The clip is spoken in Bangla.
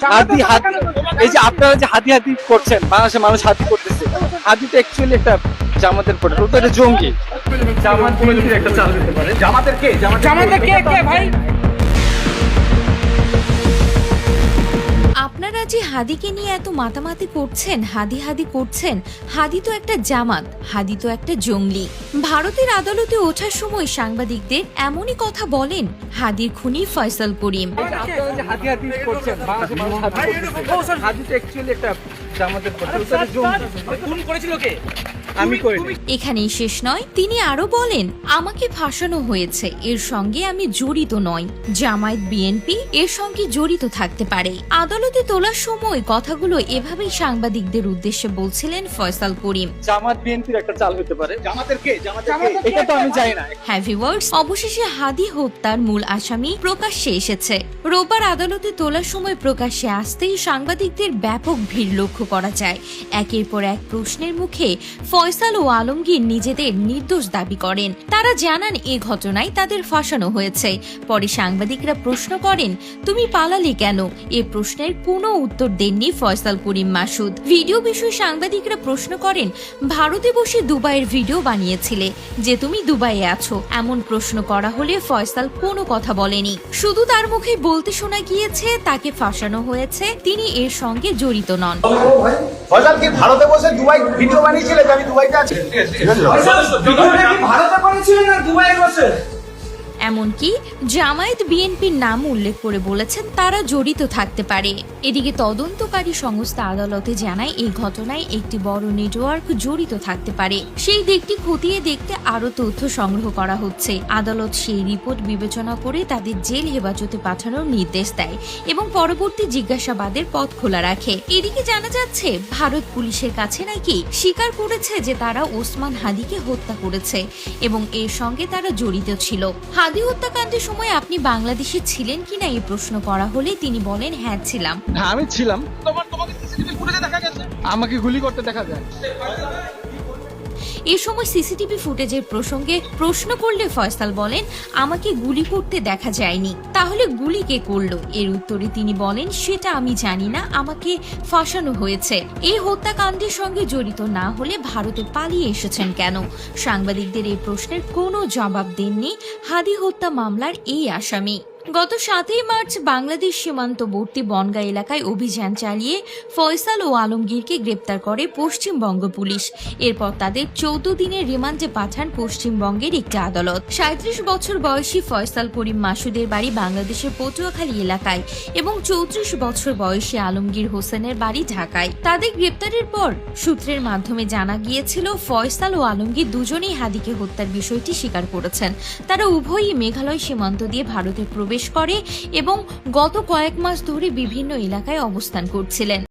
হাতি হাতি এই যে আপনারা যে হাতি হাতি করছেন, বাংলাদেশের মানুষ হাতি করতেছে, হাতি তো অ্যাকচুয়ালি একটা জামাতের প্রোডাক্ট, ওটা একটা জঙ্গি। জামাত বিএনপির একটা চাল হতে পারে। জামাতের কে ভাই? আপনারা যে হাদিকে নিয়ে এত মাতামাতি করছেন, হাদি করছেন, হাদি তো একটা জামাত, হাদি তো একটা জঙ্গলি। ভারতের আদালতে ওঠার সময় সাংবাদিকদের এমনই কথা বলেন হাদির খুনি ফয়সাল করিম। আপনারা যে হাতি হাতি করছেন, বাংলাদেশের মানুষ হাতি করতেছে, হাতি তো অ্যাকচুয়ালি একটা জামাতের প্রোডাক্ট, ওটা একটা জঙ্গি। খুন করেছিল কে? আমি করিনি। এখানেই শেষ নয়, তিনি আরো বলেন, আমাকে ফাঁসানো হয়েছে, এর সঙ্গে আমি জড়িত নই। জামায়াত বিএনপি এর সঙ্গে জড়িত থাকতে পারে। আদালতে তোলার সময় কথাগুলো এভাবেই সাংবাদিকদের উদ্দেশ্যে বলছিলেন ফয়সাল করিম। জামাত বিএনপির একটা চাল হতে পারে। জামাতের কে? এটা তো আমি জানি না। হ্যাভি ওয়ার্ডস। অবশেষে হাদি হত্যার মূল আসামি প্রকাশ্যে এসেছে। রোববার আদালতে তোলার সময় প্রকাশ্যে আসতেই সাংবাদিকদের ব্যাপক ভিড় লক্ষ্য করা যায়। একের পর এক প্রশ্নের মুখে ফয়সাল ও আলমগীর নিজেদের নির্দোষ দাবি করেন। তারা জানান এ ঘটনায় তাদের ফাঁসানো হয়েছে। পরে সাংবাদিকরা প্রশ্ন করেন, তুমি পালালে কেন? এ প্রশ্নের কোনো উত্তর দেননি ফয়সাল করিম মাসুদ। ভিডিও বিষয়ে সাংবাদিকরা প্রশ্ন করেন, ভারতে বসে দুবাইয়ের ভিডিও বানিয়েছিলে যে তুমি দুবাইয়ে আছো, এমন প্রশ্ন করা হলে ফয়সাল কোনো কথা বলেনি। শুধু তার মুখে বলতে শোনা গিয়েছে তাকে ফাঁসানো হয়েছে, তিনি এর সঙ্গে জড়িত নন। ফয়সাল কি ভারতে বসে দুবাই ভিডিও বানিয়েছিলে যে আমি দুবাইতে আছি? ভারতে করেছিলেন না দুবাইয়ে বসে? এমনকি জামায়াত বিএনপির নাম উল্লেখ করে বলেছেন তারা জড়িত থাকতে পারে। এদিকে তদন্তকারী সংস্থা আদালতে জানায় এই ঘটনায় একটি বড় নেটওয়ার্ক জড়িত থাকতে পারে। সেই দিকটি খতিয়ে দেখতে আরো তথ্য সংগ্রহ করা হচ্ছে। আদালত সেই রিপোর্ট বিবেচনা করে তাদের জেল হেফাজতে পাঠানোর নির্দেশ দেয় এবং পরবর্তী জিজ্ঞাসাবাদের পথ খোলা রাখে। এদিকে জানা যাচ্ছে ভারত পুলিশের কাছে নাকি স্বীকার করেছে যে তারা ওসমান হাদিকে হত্যা করেছে এবং এর সঙ্গে তারা জড়িত ছিল। হাদি হত্যাকাণ্ডের সময় আপনি বাংলাদেশে ছিলেন কিনা এই প্রশ্ন করা হলে তিনি বলেন, হ্যাঁ ছিলাম। হ্যাঁ আমি ছিলাম। তোমাকে সিসিটিভি ফুটেজে দেখা গেছে? আমাকে গুলি করতে দেখা যায়। এ সময় সিসিটিভি ফুটেজের প্রসঙ্গে প্রশ্ন করলে ফয়সাল বলেন, আমাকে গুলি করতে দেখা যায়নি। তাহলে গুলি কে করলো? এর উত্তরে তিনি বলেন, সেটা আমি জানি না, আমাকে ফাঁসানো হয়েছে। এই হত্যাকাণ্ডের সঙ্গে জড়িত না হলে ভারতে পালিয়ে এসেছেন কেন? সাংবাদিকদের এই প্রশ্নের কোনো জবাব দেননি হাদি হত্যা মামলার এই আসামি। গত 7 মার্চ বাংলাদেশ সীমান্তবর্তী বনগাঁ এলাকায় অভিযান চালিয়ে ফয়সাল ও আলমগীরকে গ্রেপ্তার করে পশ্চিমবঙ্গ পুলিশ। এরপর তাদের 14 দিনের রিমান্ডে পাঠান পশ্চিমবঙ্গের একটি আদালত। 37 বছর বয়সী ফয়সাল করিম মাসুদের বাড়ি বাংলাদেশের পটুয়াখালী এলাকায় এবং 34 বছর বয়সী আলমগীর হোসেনের বাড়ি ঢাকায়। তাদের গ্রেপ্তারের পর সূত্রের মাধ্যমে জানা গিয়েছিল ফয়সাল ও আলমগীর দুজনেই হাদিকে হত্যার বিষয়টি স্বীকার করেছেন। তারা উভয়ই মেঘালয় সীমান্ত দিয়ে ভারতের প্রবেশ করে এবং গত কয়েক মাস ধরে বিভিন্ন এলাকায় অবস্থান করছিলেন।